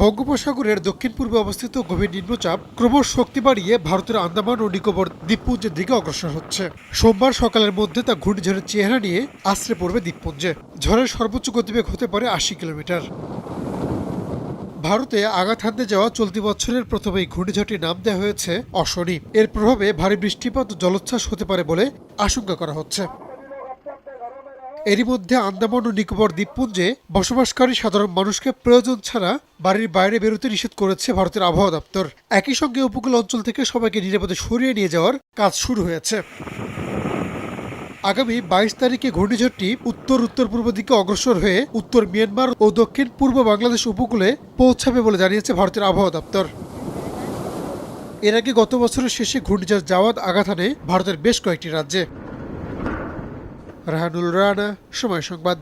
বঙ্গোপসাগরের দক্ষিণ পূর্বে অবস্থিত গভীর নিম্নচাপ ক্রমশ শক্তি বাড়িয়ে ভারতের আন্দামান ও নিকোবর দ্বীপপুঞ্জের দিকে অগ্রসর হচ্ছে। সোমবার সকালের মধ্যে তা ঘূর্ণিঝড়ের চেহারা নিয়ে আছড়ে পড়বে দ্বীপপুঞ্জে। ঝড়ের সর্বোচ্চ গতিবেগ হতে পারে ৮০ কিলোমিটার। ভারতে আঘাত হানতে যাওয়া চলতি বছরের প্রথম এই ঘূর্ণিঝড়টির নাম দেওয়া হয়েছে অশনি। এর প্রভাবে ভারী বৃষ্টিপাত ও জলোচ্ছ্বাস হতে পারে বলে আশঙ্কা করা হচ্ছে। এরই মধ্যে আন্দামান ও নিকোবর দ্বীপপুঞ্জে বসবাসকারী সাধারণ মানুষকে প্রয়োজন ছাড়া বাড়ির বাইরে বেরোতে নিষেধ করেছে ভারতের আবহাওয়া দপ্তর। একই সঙ্গে উপকূল অঞ্চল থেকে সবাইকে নিরাপদে সরিয়ে নিয়ে যাওয়ার কাজ শুরু হয়েছে। আগামী ২২ তারিখে ঘূর্ণিঝড়টি উত্তর উত্তর পূর্ব দিকে অগ্রসর হয়ে উত্তর মিয়ানমার ও দক্ষিণ পূর্ব বাংলাদেশ উপকূলে পৌঁছাবে বলে জানিয়েছে ভারতের আবহাওয়া দপ্তর। এর আগে গত বছরের শেষে ঘূর্ণিঝড় জাওয়াদ আঘাত হানে ভারতের বেশ কয়েকটি রাজ্যে। রাহানুল রানা, সময় সংবাদ।